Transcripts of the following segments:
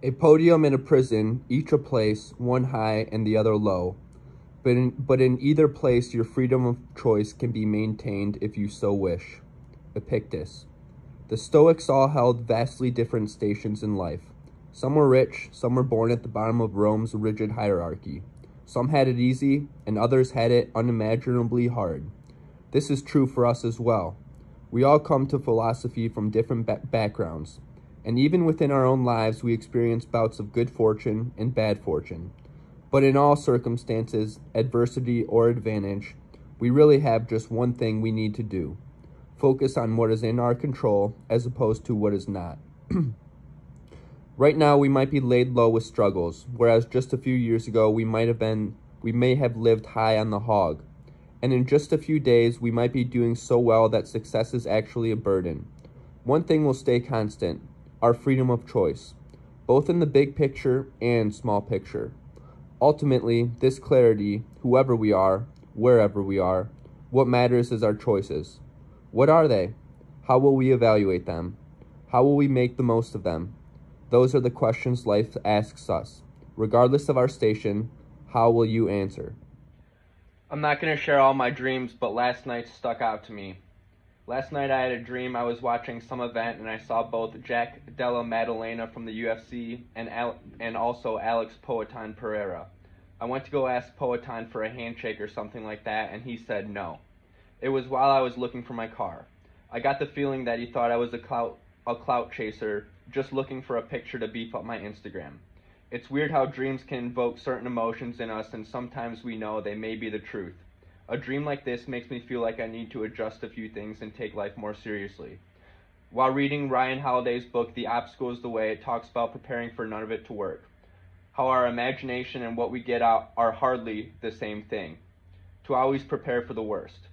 A podium and a prison, each a place, one high and the other low. But in either place your freedom of choice can be maintained if you so wish. Epictetus. The Stoics all held vastly different stations in life. Some were rich, some were born at the bottom of Rome's rigid hierarchy. Some had it easy, and others had it unimaginably hard. This is true for us as well. We all come to philosophy from different backgrounds, and even within our own lives we experience bouts of good fortune and bad fortune. But in all circumstances, adversity or advantage, we really have just one thing we need to do. Focus on what is in our control as opposed to what is not. Right now we might be laid low with struggles, whereas just a few years ago we may have lived high on the hog. And in just a few days we might be doing so well that success is actually a burden. One thing will stay constant, our freedom of choice, both in the big picture and small picture. Ultimately, this clarity, whoever we are, wherever we are, what matters is our choices. What are they? How will we evaluate them? How will we make the most of them? Those are the questions life asks us. Regardless of our station, how will you answer? I'm not going to share all my dreams, but last night stuck out to me. Last night I had a dream I was watching some event and I saw both Jack Della Maddalena from the UFC and also Alex Poatan Pereira. I went to go ask Poatan for a handshake or something like that and he said no. It was while I was looking for my car. I got the feeling that he thought I was a clout chaser just looking for a picture to beef up my Instagram. It's weird how dreams can invoke certain emotions in us and sometimes we know they may be the truth. A dream like this makes me feel like I need to adjust a few things and take life more seriously. While reading Ryan Holiday's book, The Obstacle is the Way, it talks about preparing for none of it to work. How our imagination and what we get out are hardly the same thing. To always prepare for the worst.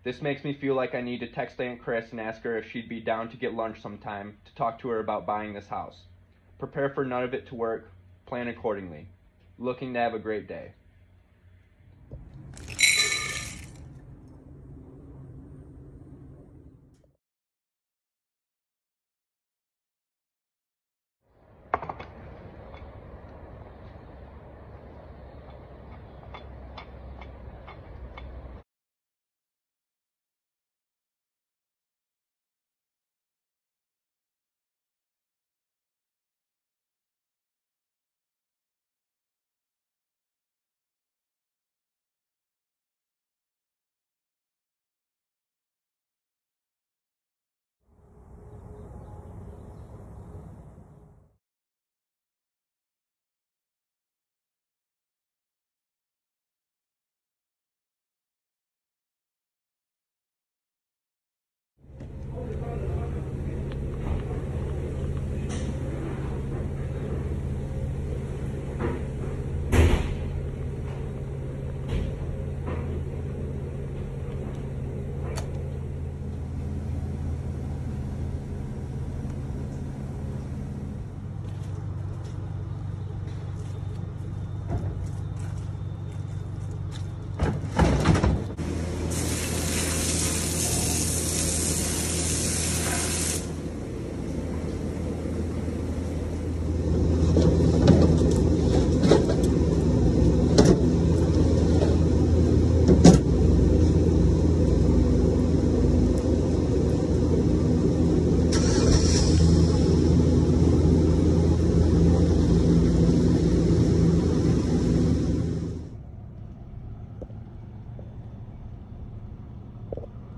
This makes me feel like I need to text Aunt Chris and ask her if she'd be down to get lunch sometime to talk to her about buying this house. Prepare for none of it to work. Plan accordingly. Looking to have a great day.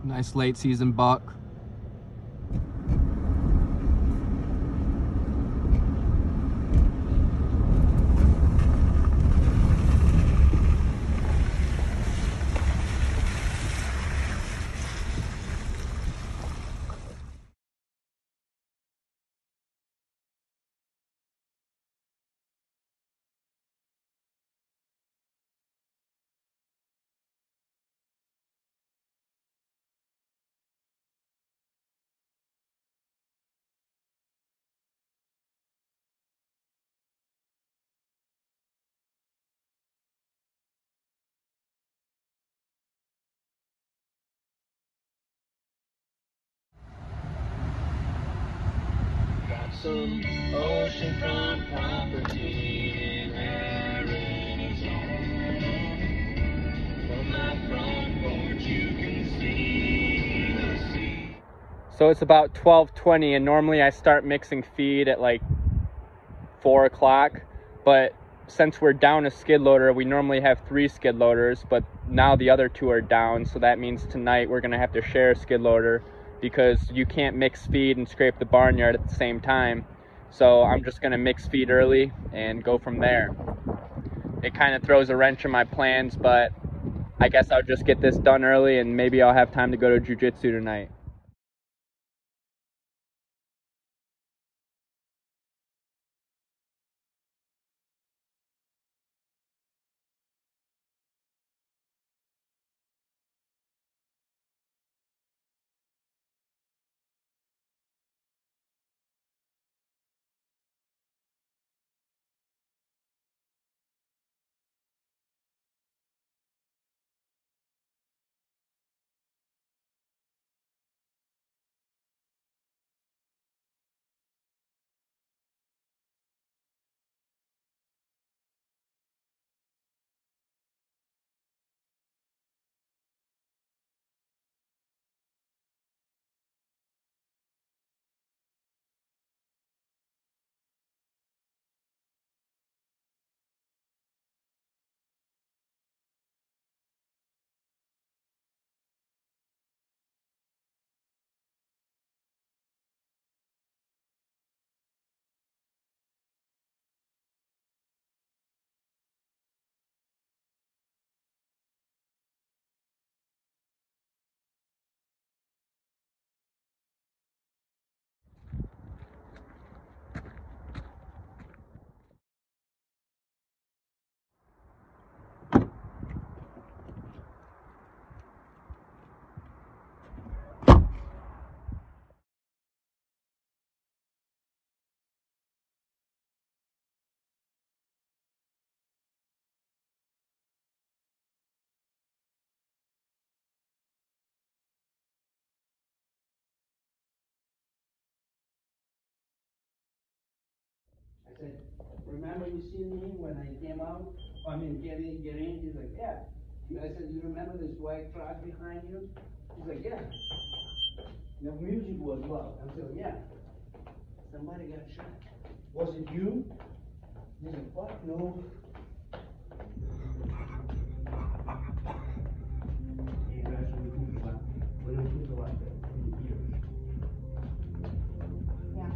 Nice late season buck. some oceanfront property in Arizona. From my front porch you can see the sea. So it's about 12:20, and normally I start mixing feed at like 4 o'clock, but since we're down a skid loader, we normally have 3 skid loaders, but now the other 2 are down, so that means tonight we're gonna have to share a skid loader because you can't mix feed and scrape the barnyard at the same time. So I'm just gonna mix feed early and go from there. It kind of throws a wrench in my plans, but I guess I'll just get this done early and maybe I'll have time to go to Jiu Jitsu tonight. I said, remember you seen me when I came out? I mean, get in. He's like, yeah. I said, you remember this white truck behind you? He's like, yeah. The music was loud. I said, yeah. Somebody got shot. Was it you? He's like, fuck no. Hey, that's what we talked about. We don't talk about that in years. Yeah.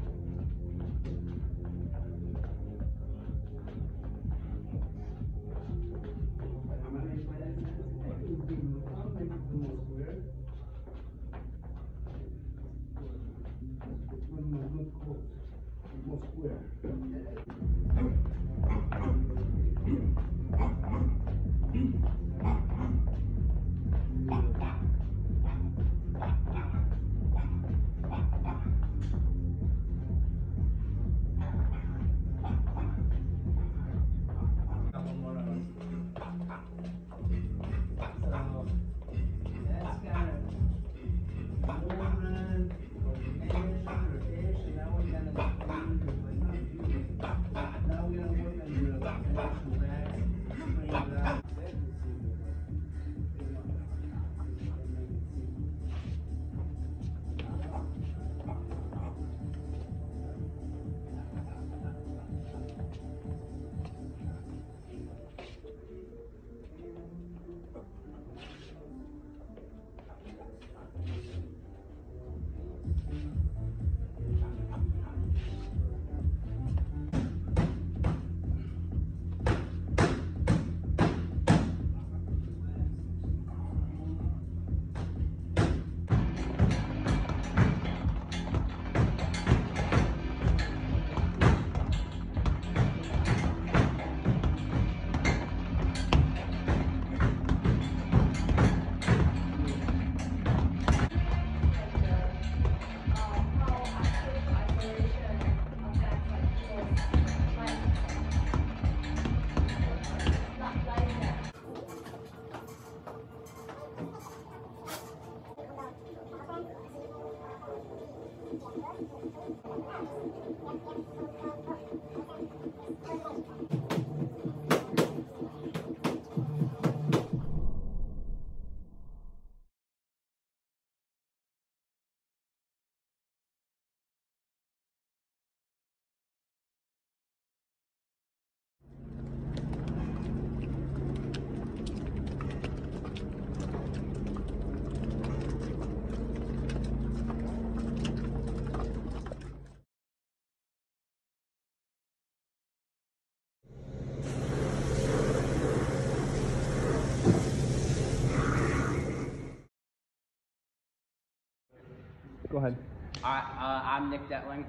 go ahead. I'm Nick Detling,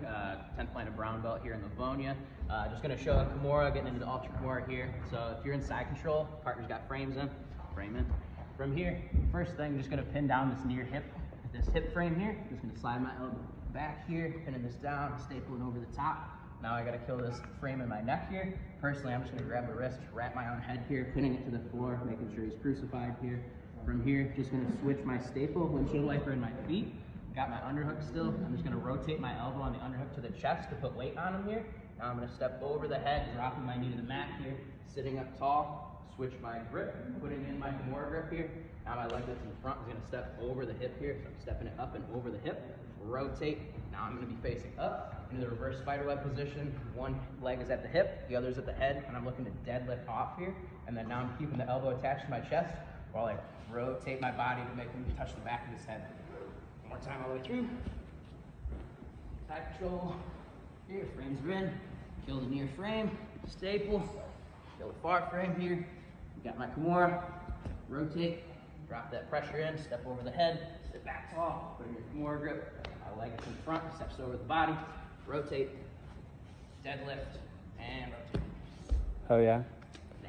10th planet brown belt here in Livonia. Just going to show a Kimura, getting into the Ultra Kimura here. So if you're in side control, partner's got frames in, frame in. From here, first thing, just going to pin down this near hip, this hip frame here. Just going to slide my elbow back here, pinning this down, stapling over the top. Now I got to kill this frame in my neck here. Personally, I'm just going to grab the wrist, wrap my own head here, pinning it to the floor, making sure he's crucified here. From here, just going to switch my staple, windshield wiper in my feet. Got my underhook still. I'm just going to rotate my elbow on the underhook to the chest to put weight on him here. Now I'm going to step over the head, dropping my knee to the mat here, sitting up tall, switch my grip, putting in my Kimura grip here. Now my leg that's in front is going to step over the hip here, so I'm stepping it up and over the hip. Rotate. Now I'm going to be facing up into the reverse spiderweb position. One leg is at the hip, the other is at the head, and I'm looking to deadlift off here. And then now I'm keeping the elbow attached to my chest while I rotate my body to make him touch the back of his head. One more time all the way through. Side control. Here, frames are in. Kill the near frame. Staple. Kill the far frame here. Got my Kimura. Rotate. Drop that pressure in. Step over the head. Sit back tall. Put in your Kimura grip. My leg is in front. Steps over the body. Rotate. Deadlift. And rotate. Oh yeah.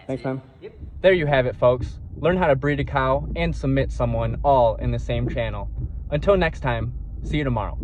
Thanks, man. Yep. There you have it, folks. Learn how to breed a cow and submit someone all in the same channel. Until next time, see you tomorrow.